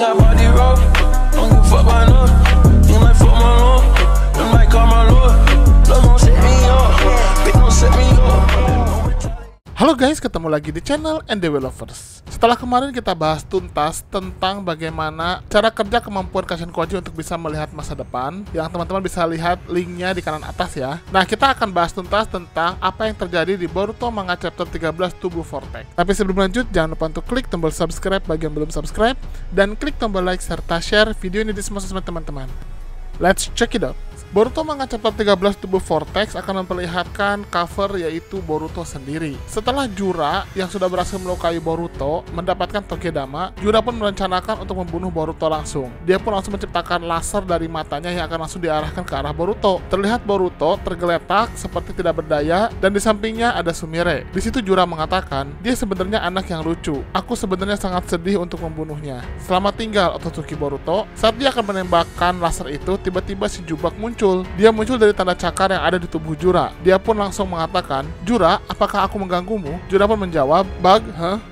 think I body roll. Don't give a fuck by no. Think like fuck my lord. Them like call my lord. Love gon' set me up. Bitch gon' set me up. Halo guys, ketemu lagi di channel NDW Lovers. Setelah kemarin kita bahas tuntas tentang bagaimana cara kerja kemampuan Kashin Koji untuk bisa melihat masa depan, yang teman-teman bisa lihat linknya di kanan atas ya. Nah, kita akan bahas tuntas tentang apa yang terjadi di Boruto Manga Chapter 13 Tubuh Vortex. Tapi sebelum lanjut, jangan lupa untuk klik tombol subscribe bagi yang belum subscribe, dan klik tombol like serta share video ini di semua sosmed teman-teman. Let's check it out. Boruto Manga Chapter 13 Tubuh Vortex akan memperlihatkan cover yaitu Boruto sendiri. Setelah Jura yang sudah berhasil melukai Boruto mendapatkan Togedama, Jura pun merencanakan untuk membunuh Boruto langsung. Dia pun langsung menciptakan laser dari matanya yang akan langsung diarahkan ke arah Boruto. Terlihat Boruto tergeletak seperti tidak berdaya dan di sampingnya ada Sumire. Di situ Jura mengatakan, dia sebenarnya anak yang lucu. Aku sebenarnya sangat sedih untuk membunuhnya. Selamat tinggal Otsutsuki Boruto. Saat dia akan menembakkan laser itu, tiba-tiba si Jubak muncul. Dia muncul dari tanda cakar yang ada di tubuh Jura. Dia pun langsung mengatakan, Jura, apakah aku mengganggumu? Jura pun menjawab, Bug,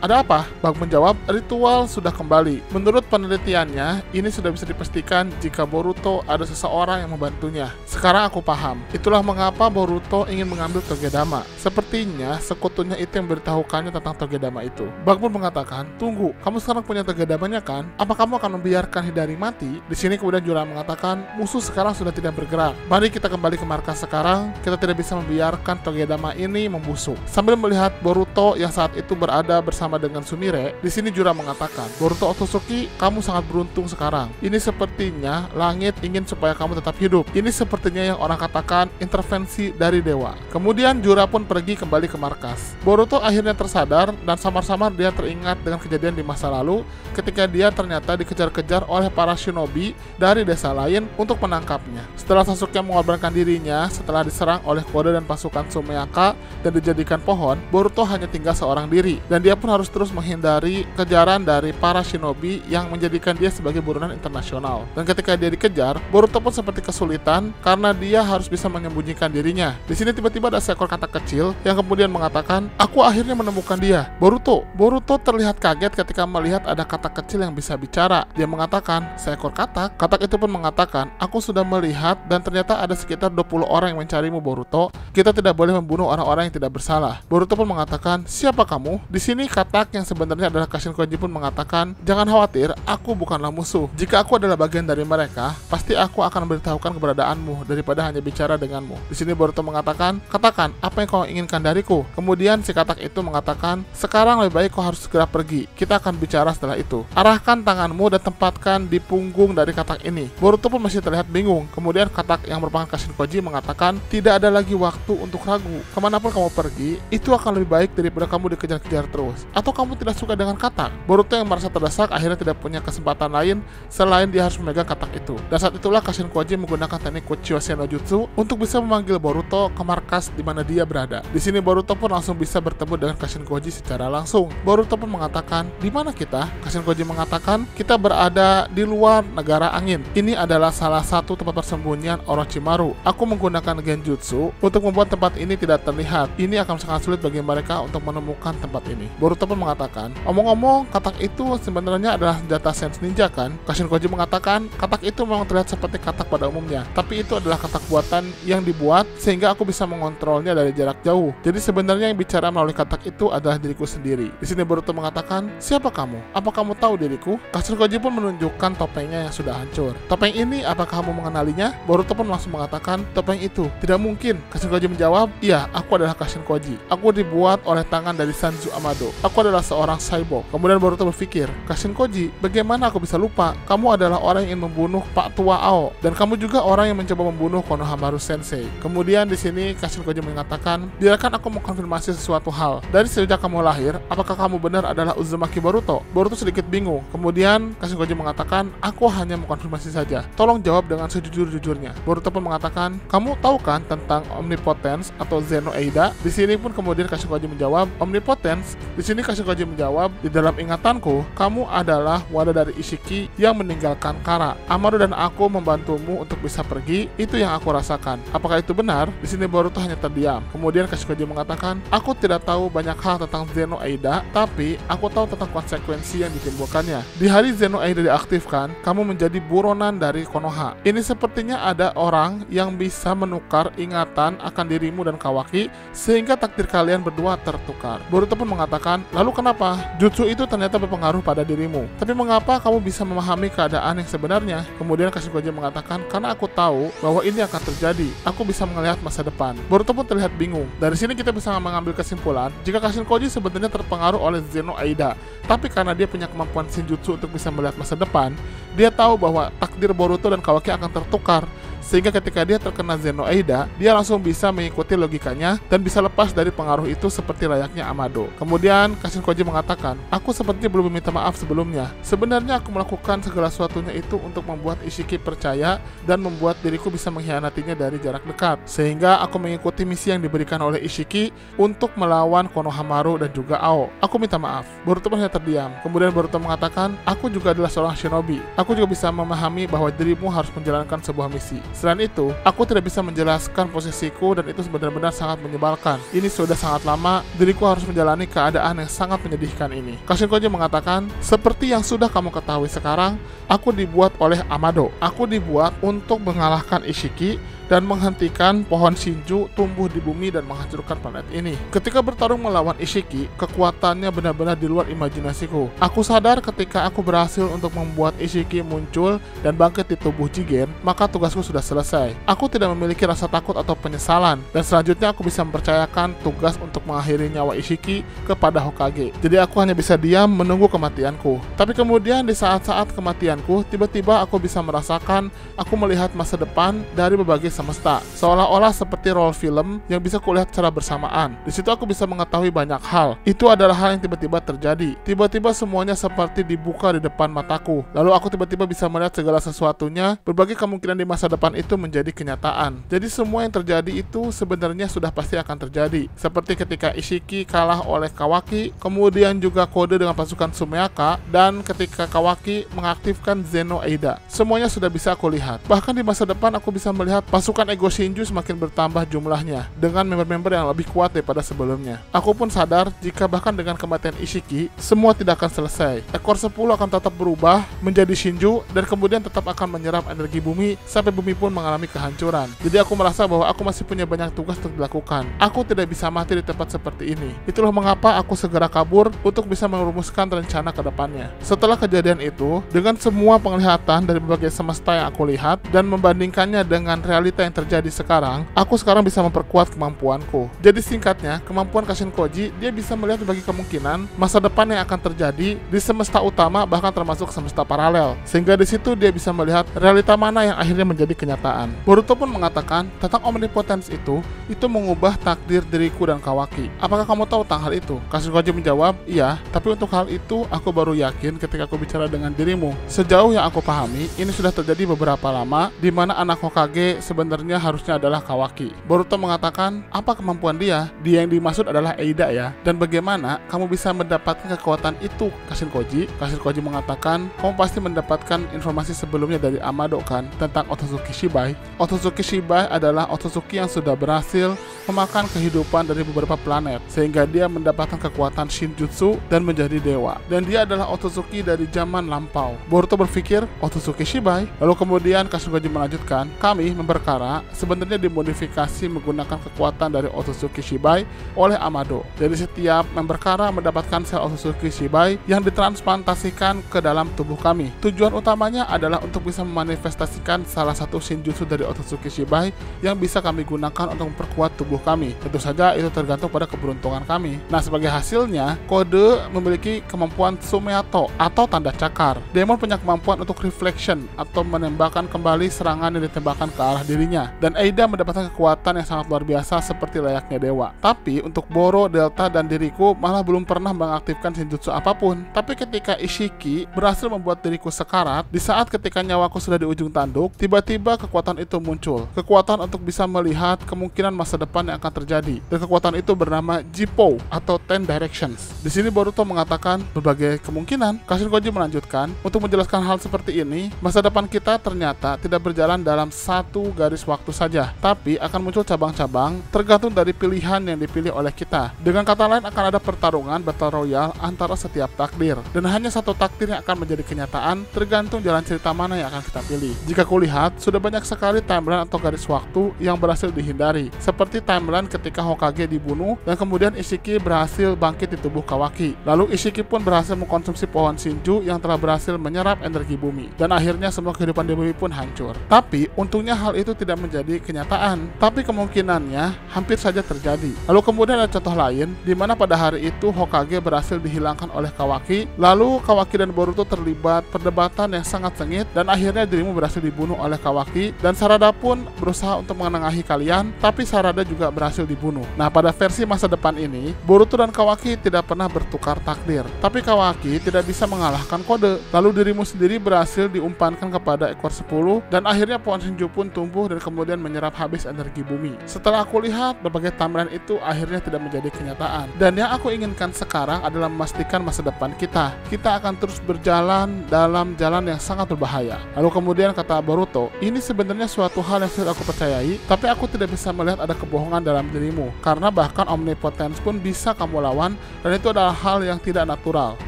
ada apa? Bug menjawab, ritual sudah kembali. Menurut penelitiannya, ini sudah bisa dipastikan jika Boruto ada seseorang yang membantunya. Sekarang aku paham. Itulah mengapa Boruto ingin mengambil Togedama. Sepertinya sekutunya itu yang memberitahukannya tentang Togedama itu. Bug pun mengatakan, tunggu, kamu sekarang punya Togedamanya kan? Apa kamu akan membiarkan Hidari mati? Di sini kemudian Jura mengatakan, musuh sekarang sudah tidak bergerak. Mari kita kembali ke markas sekarang. Kita tidak bisa membiarkan Togedama ini membusuk. Sambil melihat Boruto yang saat itu berada bersama dengan Sumire, di sini Jura mengatakan, Boruto Otsutsuki, kamu sangat beruntung sekarang. Ini sepertinya langit ingin supaya kamu tetap hidup. Ini sepertinya yang orang katakan intervensi dari dewa. Kemudian Jura pun pergi kembali ke markas. Boruto akhirnya tersadar dan samar-samar dia teringat dengan kejadian di masa lalu ketika dia ternyata dikejar-kejar oleh para shinobi dari desa lain untuk menangkapnya. Setelah Sasuke mengorbankan dirinya setelah diserang oleh Koda dan pasukan Sumeyaka dan dijadikan pohon, Boruto hanya tinggal seorang diri dan dia pun harus terus menghindari kejaran dari para shinobi yang menjadikan dia sebagai buronan internasional. Dan ketika dia dikejar, Boruto pun seperti kesulitan karena dia harus bisa menyembunyikan dirinya. Di sini tiba-tiba ada seekor katak kecil yang kemudian mengatakan, aku akhirnya menemukan dia. Boruto terlihat kaget ketika melihat ada katak kecil yang bisa bicara. Dia mengatakan, seekor katak. Katak itu pun mengatakan, aku sudah melihat dan ternyata ada sekitar 20 orang yang mencarimu Boruto. Kita tidak boleh membunuh orang-orang yang tidak bersalah. Boruto pun mengatakan, siapa kamu? Di sini katak yang sebenarnya adalah Kashin Koji pun mengatakan, jangan khawatir, aku bukanlah musuh. Jika aku adalah bagian dari mereka, pasti aku akan memberitahukan keberadaanmu daripada hanya bicara denganmu. Di sini Boruto mengatakan, katakan apa yang kau inginkan dariku. Kemudian si katak itu mengatakan, sekarang lebih baik kau harus segera pergi. Kita akan bicara setelah itu. Arahkan tanganmu dan tempatkan di punggung dari katak ini. Boruto pun masih terlihat bingung. Kemudian katak yang merupakan Kashin Koji mengatakan, tidak ada lagi waktu untuk ragu. Kemanapun kamu pergi, itu akan lebih baik daripada kamu dikejar-kejar terus. Atau kamu tidak suka dengan katak? Boruto yang merasa terdesak akhirnya tidak punya kesempatan lain selain dia harus memegang katak itu. Dan saat itulah Kashin Koji menggunakan teknik Kuchiyose no Jutsu untuk bisa memanggil Boruto ke markas di mana dia berada. Di sini Boruto pun langsung bisa bertemu dengan Kashin Koji secara langsung. Boruto pun mengatakan, di mana kita? Kashin Koji mengatakan, kita berada di luar negara angin. Ini adalah salah satu tempat persembunyian Orochimaru. Aku menggunakan genjutsu untuk membuat tempat ini tidak terlihat. Ini akan sangat sulit bagi mereka untuk menemukan tempat ini. Boruto pun mengatakan, omong-omong, katak itu sebenarnya adalah senjata sense ninja kan? Kashin Koji mengatakan, katak itu memang terlihat seperti katak pada umumnya, tapi itu adalah katak buatan yang dibuat sehingga aku bisa mengontrolnya dari jarak jauh. Jadi sebenarnya yang bicara melalui katak itu adalah diriku sendiri. Di sini Boruto mengatakan, siapa kamu? Apa kamu tahu diriku? Kashin Koji pun menunjukkan topengnya yang sudah hancur. Topeng ini, apakah kamu mengenalinya? Boruto pun langsung mengatakan, topeng itu tidak mungkin. Kashin Koji menjawab, iya, aku adalah Kashin Koji. Aku dibuat oleh tangan dari Sanzu Amado. Aku adalah seorang cyborg. Kemudian Boruto berpikir, Kashin Koji, bagaimana aku bisa lupa? Kamu adalah orang yang ingin membunuh Pak Tua Ao, dan kamu juga orang yang mencoba membunuh Konohamaru Sensei. Kemudian di sini Kashin Koji mengatakan, biarkan aku mengkonfirmasi sesuatu hal. Dari sejak kamu lahir, apakah kamu benar adalah Uzumaki Boruto? Boruto sedikit bingung. Kemudian Kashin Koji mengatakan, aku hanya mengkonfirmasi saja. Tolong jawab dengan sejujur-jujurnya. mengenalinya. Boruto pun mengatakan, kamu tahu kan tentang Omnipotence atau Zenoeida? Di sini pun kemudian Kashinkoji menjawab, Omnipotence? Di sini Kashinkoji menjawab, di dalam ingatanku, kamu adalah wadah dari Ishiki yang meninggalkan Kara. Amado dan aku membantumu untuk bisa pergi, itu yang aku rasakan. Apakah itu benar? Di sini Boruto hanya terdiam. Kemudian Kashinkoji mengatakan, aku tidak tahu banyak hal tentang Zenoeida, tapi aku tahu tentang konsekuensi yang ditimbulkannya. Di hari Zenoeida diaktifkan, kamu menjadi buronan dari Konoha. Ini sepertinya ada orang yang bisa menukar ingatan akan dirimu dan Kawaki, sehingga takdir kalian berdua tertukar. Boruto pun mengatakan, lalu kenapa? Jutsu itu ternyata berpengaruh pada dirimu. Tapi mengapa kamu bisa memahami keadaan yang sebenarnya? Kemudian Kashinkoji mengatakan, karena aku tahu bahwa ini akan terjadi. Aku bisa melihat masa depan. Boruto pun terlihat bingung. Dari sini kita bisa mengambil kesimpulan, jika Kashinkoji sebenarnya terpengaruh oleh Zenoeida, tapi karena dia punya kemampuan Shinjutsu untuk bisa melihat masa depan, dia tahu bahwa takdir Boruto dan Kawaki akan tertukar, sehingga ketika dia terkena Zenoeida, dia langsung bisa mengikuti logikanya dan bisa lepas dari pengaruh itu seperti layaknya Amado. Kemudian Kashinkoji mengatakan, aku sepertinya belum meminta maaf sebelumnya. Sebenarnya aku melakukan segala sesuatunya itu untuk membuat Ishiki percaya dan membuat diriku bisa mengkhianatinya dari jarak dekat, sehingga aku mengikuti misi yang diberikan oleh Ishiki untuk melawan Konohamaru dan juga Ao. Aku minta maaf. Boruto pun hanya terdiam. Kemudian Boruto mengatakan, aku juga adalah seorang shinobi. Aku juga bisa memahami bahwa dirimu harus menjalankan sebuah misi. Selain itu, aku tidak bisa menjelaskan posisiku dan itu benar-benar sangat menyebalkan. Ini sudah sangat lama, diriku harus menjalani keadaan yang sangat menyedihkan ini. Kashinkoji mengatakan, seperti yang sudah kamu ketahui sekarang, aku dibuat oleh Amado. Aku dibuat untuk mengalahkan Ishiki dan menghentikan pohon Shinju tumbuh di bumi dan menghancurkan planet ini. Ketika bertarung melawan Ishiki, kekuatannya benar-benar di luar imajinasiku. Aku sadar ketika aku berhasil untuk membuat Ishiki muncul dan bangkit di tubuh Jigen, maka tugasku sudah selesai. Aku tidak memiliki rasa takut atau penyesalan, dan selanjutnya aku bisa mempercayakan tugas untuk mengakhiri nyawa Ishiki kepada Hokage. Jadi aku hanya bisa diam menunggu kematianku. Tapi kemudian di saat-saat kematianku, tiba-tiba aku bisa merasakan aku melihat masa depan dari berbagai semesta, seolah-olah seperti role film yang bisa kulihat secara bersamaan. Di situ aku bisa mengetahui banyak hal. Itu adalah hal yang tiba-tiba terjadi. Tiba-tiba semuanya seperti dibuka di depan mataku. Lalu aku tiba-tiba bisa melihat segala sesuatunya. Berbagai kemungkinan di masa depan itu menjadi kenyataan. Jadi semua yang terjadi itu sebenarnya sudah pasti akan terjadi. Seperti ketika Ishiki kalah oleh Kawaki, kemudian juga kode dengan pasukan Sumeaka, dan ketika Kawaki mengaktifkan Zenoeida. Semuanya sudah bisa aku lihat. Bahkan di masa depan aku bisa melihat pasukan Ego Shinju semakin bertambah jumlahnya dengan member-member yang lebih kuat daripada sebelumnya. Aku pun sadar jika bahkan dengan kematian Ishiki, semua tidak akan selesai. Ekor 10 akan tetap berubah menjadi Shinju dan kemudian tetap akan menyerap energi bumi sampai bumi pun mengalami kehancuran. Jadi aku merasa bahwa aku masih punya banyak tugas untuk dilakukan. Aku tidak bisa mati di tempat seperti ini. Itulah mengapa aku segera kabur untuk bisa merumuskan rencana ke depannya. Setelah kejadian itu, dengan semua penglihatan dari berbagai semesta yang aku lihat dan membandingkannya dengan realita yang terjadi sekarang, aku sekarang bisa memperkuat kemampuanku. Jadi singkatnya, kemampuan Kashinkoji, dia bisa melihat berbagai kemungkinan masa depan yang akan terjadi di semesta utama, bahkan termasuk semesta paralel. Sehingga di situ dia bisa melihat realita mana yang akhirnya menjadi kenyataan. Boruto pun mengatakan tentang Omnipotence itu mengubah takdir diriku dan Kawaki. Apakah kamu tahu tentang hal itu? Kashinkoji menjawab, iya, tapi untuk hal itu aku baru yakin ketika aku bicara dengan dirimu. Sejauh yang aku pahami, ini sudah terjadi beberapa lama, di mana anak Hokage sebenarnya harusnya adalah Kawaki. Boruto mengatakan, apa kemampuan dia? Dia yang dimaksud adalah Eida ya. Dan bagaimana kamu bisa mendapatkan kekuatan itu, Kashinkoji? Kashinkoji mengatakan, kamu pasti mendapatkan informasi sebelumnya dari Amado kan, tentang Otsutsuki Shibai. Otsutsuki Shibai adalah Otsutsuki yang sudah berhasil memakan kehidupan dari beberapa planet, sehingga dia mendapatkan kekuatan Shinjutsu dan menjadi dewa. Dan dia adalah Otsutsuki dari zaman lampau. Boruto berpikir, Otsutsuki Shibai? Lalu kemudian Kashinkoji melanjutkan, kami member Kara sebenarnya dimodifikasi menggunakan kekuatan dari Otsutsuki Shibai oleh Amado. Jadi setiap member Kara mendapatkan sel Otsutsuki Shibai yang ditransplantasikan ke dalam tubuh kami. Tujuan utamanya adalah untuk bisa memanifestasikan salah satu Shinjutsu dari Otsutsuki Shibai yang bisa kami gunakan untuk memperkuat tubuh kami. Tentu saja itu tergantung pada keberuntungan kami. Nah, sebagai hasilnya, Kode memiliki kemampuan Sumeato atau tanda cakar. Demon punya kemampuan untuk reflection atau menembakkan kembali serangan yang ditembakkan ke arah diri dirinya, dan Eida mendapatkan kekuatan yang sangat luar biasa seperti layaknya dewa. Tapi untuk Boro, Delta, dan diriku malah belum pernah mengaktifkan Shinjutsu apapun. Tapi ketika Ishiki berhasil membuat diriku sekarat, di saat ketika nyawaku sudah di ujung tanduk, tiba-tiba kekuatan itu muncul. Kekuatan untuk bisa melihat kemungkinan masa depan yang akan terjadi. Dan kekuatan itu bernama Jippo atau Ten Directions. Di sini Boruto mengatakan berbagai kemungkinan. Kashin Koji melanjutkan, untuk menjelaskan hal seperti ini, masa depan kita ternyata tidak berjalan dalam satu garis waktu saja, tapi akan muncul cabang-cabang tergantung dari pilihan yang dipilih oleh kita. Dengan kata lain, akan ada pertarungan battle royale antara setiap takdir, dan hanya satu takdir yang akan menjadi kenyataan tergantung jalan cerita mana yang akan kita pilih. Jika kulihat, sudah banyak sekali timeline atau garis waktu yang berhasil dihindari, seperti timeline ketika Hokage dibunuh dan kemudian Ishiki berhasil bangkit di tubuh Kawaki. Lalu Ishiki pun berhasil mengkonsumsi pohon Shinju yang telah berhasil menyerap energi bumi, dan akhirnya semua kehidupan di bumi pun hancur. Tapi untungnya hal itu tidak menjadi kenyataan, tapi kemungkinannya hampir saja terjadi. Lalu kemudian ada contoh lain di mana pada hari itu Hokage berhasil dihilangkan oleh Kawaki, lalu Kawaki dan Boruto terlibat perdebatan yang sangat sengit, dan akhirnya dirimu berhasil dibunuh oleh Kawaki, dan Sarada pun berusaha untuk menengahi kalian, tapi Sarada juga berhasil dibunuh. Nah, pada versi masa depan ini, Boruto dan Kawaki tidak pernah bertukar takdir, tapi Kawaki tidak bisa mengalahkan kode. Lalu dirimu sendiri berhasil diumpankan kepada ekor 10, dan akhirnya pohon Shinju pun tumbuh dan kemudian menyerap habis energi bumi. Setelah aku lihat, berbagai timeline itu akhirnya tidak menjadi kenyataan, dan yang aku inginkan sekarang adalah memastikan masa depan kita. Kita akan terus berjalan dalam jalan yang sangat berbahaya. Lalu kemudian kata Boruto, ini sebenarnya suatu hal yang sudah aku percayai, tapi aku tidak bisa melihat ada kebohongan dalam dirimu, karena bahkan omnipotence pun bisa kamu lawan, dan itu adalah hal yang tidak natural.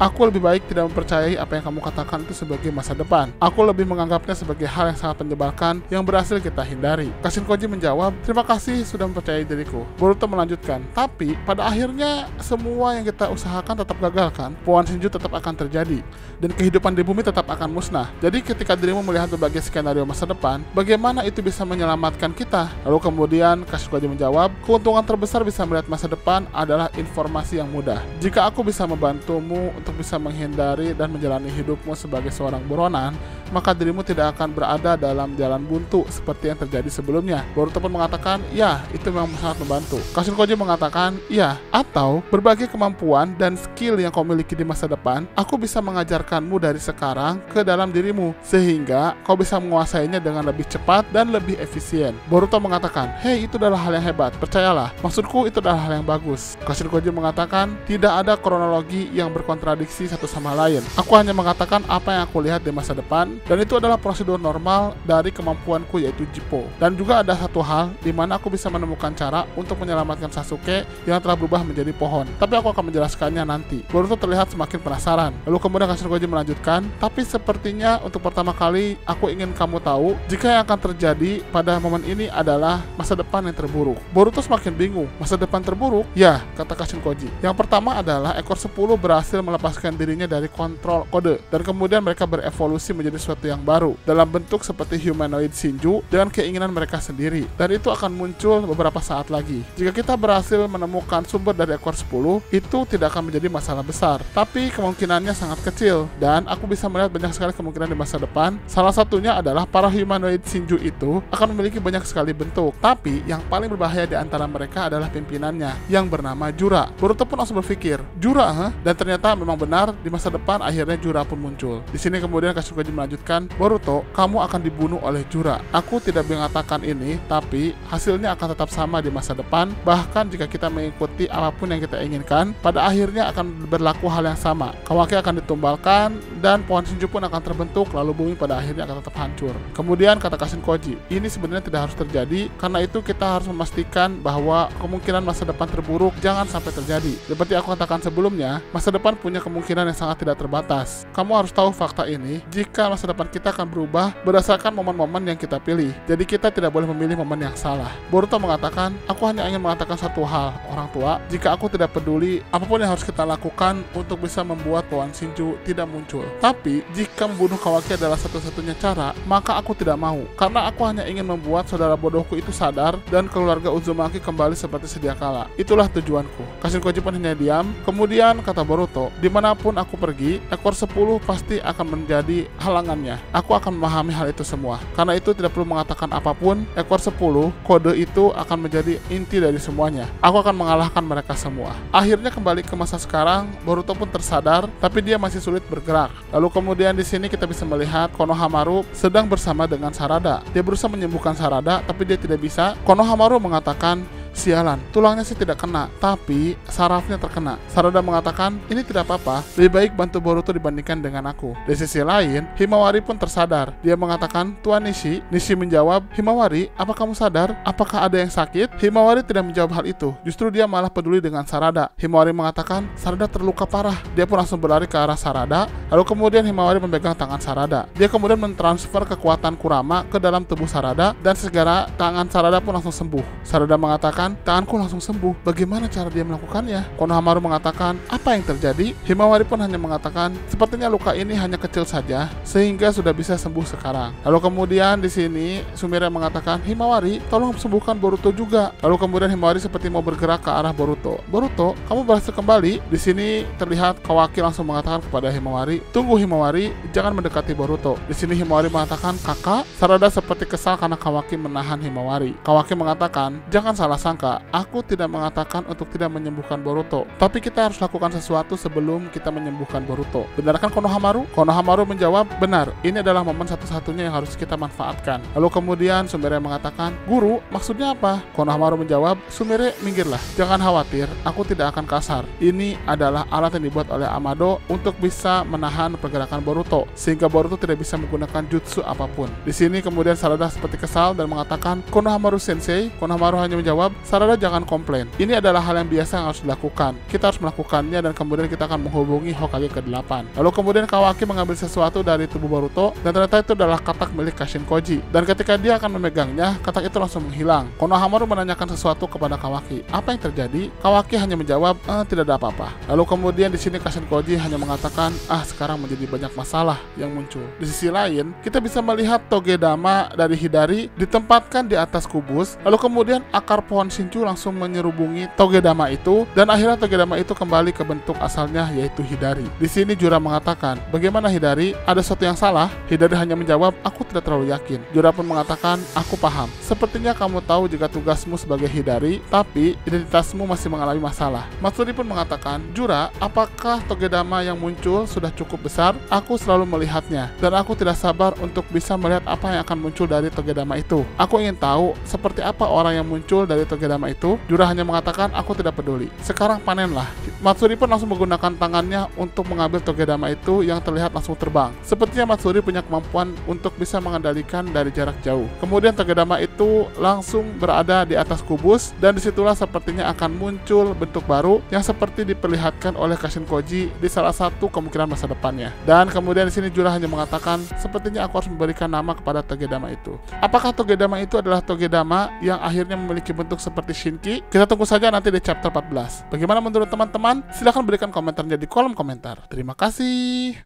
Aku lebih baik tidak mempercayai apa yang kamu katakan itu sebagai masa depan. Aku lebih menganggapnya sebagai hal yang sangat menyebalkan yang berhasil kita hindari. Kashin Koji menjawab, terima kasih sudah mempercayai diriku. Boruto melanjutkan, tapi pada akhirnya semua yang kita usahakan tetap gagal kan? Pohon Shinju tetap akan terjadi, dan kehidupan di bumi tetap akan musnah. Jadi ketika dirimu melihat berbagai skenario masa depan, bagaimana itu bisa menyelamatkan kita? Lalu kemudian Kashin Koji menjawab, keuntungan terbesar bisa melihat masa depan adalah informasi yang mudah. Jika aku bisa membantumu untuk bisa menghindari dan menjalani hidupmu sebagai seorang buronan, maka dirimu tidak akan berada dalam jalan buntu seperti yang terjadi sebelumnya. Boruto pun mengatakan, ya, itu memang sangat membantu. Kashin Koji mengatakan, iya, atau berbagai kemampuan dan skill yang kau miliki di masa depan, aku bisa mengajarkanmu dari sekarang ke dalam dirimu, sehingga kau bisa menguasainya dengan lebih cepat dan lebih efisien. Boruto mengatakan, hei, itu adalah hal yang hebat, percayalah, maksudku itu adalah hal yang bagus. Kashin Koji mengatakan, tidak ada kronologi yang berkontradiksi satu sama lain. Aku hanya mengatakan apa yang aku lihat di masa depan, dan itu adalah prosedur normal dari kemampuanku, yaitu Jippo. Dan juga ada satu hal di mana aku bisa menemukan cara untuk menyelamatkan Sasuke yang telah berubah menjadi pohon. Tapi aku akan menjelaskannya nanti. Boruto terlihat semakin penasaran. Lalu kemudian Kashin Koji melanjutkan, tapi sepertinya untuk pertama kali aku ingin kamu tahu jika yang akan terjadi pada momen ini adalah masa depan yang terburuk. Boruto semakin bingung. Masa depan terburuk? Ya, kata Kashin Koji. Yang pertama adalah ekor 10 berhasil melepaskan dirinya dari kontrol kode, dan kemudian mereka berevolusi menjadi sesuatu yang baru dalam bentuk seperti humanoid Shinju dengan keinginan mereka sendiri, dan itu akan muncul beberapa saat lagi. Jika kita berhasil menemukan sumber dari ekor 10, itu tidak akan menjadi masalah besar, tapi kemungkinannya sangat kecil, dan aku bisa melihat banyak sekali kemungkinan di masa depan. Salah satunya adalah para humanoid Shinju itu akan memiliki banyak sekali bentuk, tapi yang paling berbahaya di antara mereka adalah pimpinannya yang bernama Jura. Boruto pun langsung berpikir, Jura, dan ternyata memang benar, di masa depan akhirnya Jura pun muncul. Di sini kemudian Kashin Koji melanjutkan, Boruto, kamu akan dibunuh oleh Jura. Aku tidak mengatakan ini, tapi hasilnya akan tetap sama di masa depan. Bahkan jika kita mengikuti apapun yang kita inginkan, pada akhirnya akan berlaku hal yang sama. Kawaki akan ditumbalkan, dan pohon Shinju pun akan terbentuk, lalu bumi pada akhirnya akan tetap hancur. Kemudian kata Kashin Koji, ini sebenarnya tidak harus terjadi, karena itu kita harus memastikan bahwa kemungkinan masa depan terburuk jangan sampai terjadi. Seperti aku katakan sebelumnya, masa depan punya kemungkinan yang sangat tidak terbatas. Kamu harus tahu fakta ini, jika masa depan kita akan berubah berdasarkan momen-momen yang kita pilih. Jadi kita tidak boleh memilih momen yang salah. Boruto mengatakan, aku hanya ingin mengatakan satu hal, orang tua, jika aku tidak peduli apapun yang harus kita lakukan untuk bisa membuat pohon Shinju tidak muncul. Tapi jika membunuh Kawaki adalah satu-satunya cara, maka aku tidak mau, karena aku hanya ingin membuat saudara bodohku itu sadar dan keluarga Uzumaki kembali seperti sedia kala. Itulah tujuanku. Kashin Koji pun hanya diam. Kemudian kata Boruto, dimanapun aku pergi, ekor 10 pasti akan menjadi halangannya. Aku akan memahami hal itu semua. Karena itu tidak perlu mengatakan mengatakan apapun, ekor 10, kode itu akan menjadi inti dari semuanya. Aku akan mengalahkan mereka semua. Akhirnya kembali ke masa sekarang, Boruto pun tersadar, tapi dia masih sulit bergerak. Lalu kemudian di sini kita bisa melihat Konohamaru sedang bersama dengan Sarada. Dia berusaha menyembuhkan Sarada, tapi dia tidak bisa. Konohamaru mengatakan, sialan, tulangnya sih tidak kena, tapi sarafnya terkena. Sarada mengatakan, ini tidak apa-apa, lebih baik bantu Boruto dibandingkan dengan aku. Di sisi lain, Himawari pun tersadar. Dia mengatakan, Tuan Nishi. Nishi menjawab, Himawari, apa kamu sadar? Apakah ada yang sakit? Himawari tidak menjawab hal itu. Justru dia malah peduli dengan Sarada. Himawari mengatakan, Sarada terluka parah. Dia pun langsung berlari ke arah Sarada. Lalu kemudian Himawari memegang tangan Sarada. Dia kemudian mentransfer kekuatan Kurama ke dalam tubuh Sarada, dan segera tangan Sarada pun langsung sembuh. Sarada mengatakan, tanganku langsung sembuh. Bagaimana cara dia melakukannya? Konohamaru mengatakan, apa yang terjadi? Himawari pun hanya mengatakan, sepertinya luka ini hanya kecil saja, sehingga sudah bisa sembuh sekarang. Lalu kemudian di sini Sumire mengatakan, Himawari, tolong sembuhkan Boruto juga. Lalu kemudian Himawari seperti mau bergerak ke arah Boruto. Boruto, kamu berhasil kembali. Di sini terlihat Kawaki langsung mengatakan kepada Himawari, tunggu Himawari, jangan mendekati Boruto. Di sini Himawari mengatakan, kakak. Sarada seperti kesal karena Kawaki menahan Himawari. Kawaki mengatakan, jangan salah sangka, aku tidak mengatakan untuk tidak menyembuhkan Boruto, tapi kita harus lakukan sesuatu sebelum kita menyembuhkan Boruto. Benarkah Konohamaru? Konohamaru menjawab, benar, ini adalah momen satu-satunya yang harus kita manfaatkan. Lalu kemudian Sumire mengatakan, guru, maksudnya apa? Konohamaru menjawab, Sumire, minggirlah, jangan khawatir, aku tidak akan kasar. Ini adalah alat yang dibuat oleh Amado untuk bisa menahan pergerakan Boruto, sehingga Boruto tidak bisa menggunakan jutsu apapun. Di sini kemudian Sarada seperti kesal dan mengatakan, Konohamaru sensei. Konohamaru hanya menjawab, Sarada jangan komplain. Ini adalah hal yang biasa yang harus dilakukan. Kita harus melakukannya dan kemudian kita akan menghubungi Hokage ke-8. Lalu kemudian Kawaki mengambil sesuatu dari tubuh Boruto dan ternyata itu adalah katak milik Kashin Koji. Dan ketika dia akan memegangnya, katak itu langsung menghilang. Konohamaru menanyakan sesuatu kepada Kawaki. Apa yang terjadi? Kawaki hanya menjawab, tidak ada apa-apa. Lalu kemudian di sini Kashin Koji hanya mengatakan, sekarang menjadi banyak masalah yang muncul. Di sisi lain, kita bisa melihat Togedama dari Hidari ditempatkan di atas kubus. Lalu kemudian akar pohon Shinchu langsung menyerubungi Togedama itu, dan akhirnya Togedama itu kembali ke bentuk asalnya, yaitu Hidari. Di sini Jura mengatakan, bagaimana Hidari? Ada sesuatu yang salah? Hidari hanya menjawab, aku tidak terlalu yakin. Jura pun mengatakan, aku paham. Sepertinya kamu tahu jika tugasmu sebagai Hidari, tapi identitasmu masih mengalami masalah. Matsuri pun mengatakan, Jura, apakah Togedama yang muncul sudah cukup besar? Aku selalu melihatnya, dan aku tidak sabar untuk bisa melihat apa yang akan muncul dari Togedama itu. Aku ingin tahu seperti apa orang yang muncul dari Togedama itu. Jura hanya mengatakan, aku tidak peduli. Sekarang panenlah. Matsuri pun langsung menggunakan tangannya untuk mengambil Togedama itu yang terlihat langsung terbang. Sepertinya Matsuri punya kemampuan untuk bisa mengendalikan dari jarak jauh. Kemudian Togedama itu langsung berada di atas kubus, dan disitulah sepertinya akan muncul bentuk baru yang seperti diperlihatkan oleh Kashin Koji di salah satu kemungkinan masa depannya. Dan kemudian di sini Jura hanya mengatakan, sepertinya aku harus memberikan nama kepada Togedama itu. Apakah Togedama itu adalah Togedama yang akhirnya memiliki bentuk seperti Shinki? Kita tunggu saja nanti di chapter 14. Bagaimana menurut teman-teman? Silahkan berikan komentarnya di kolom komentar. Terima kasih.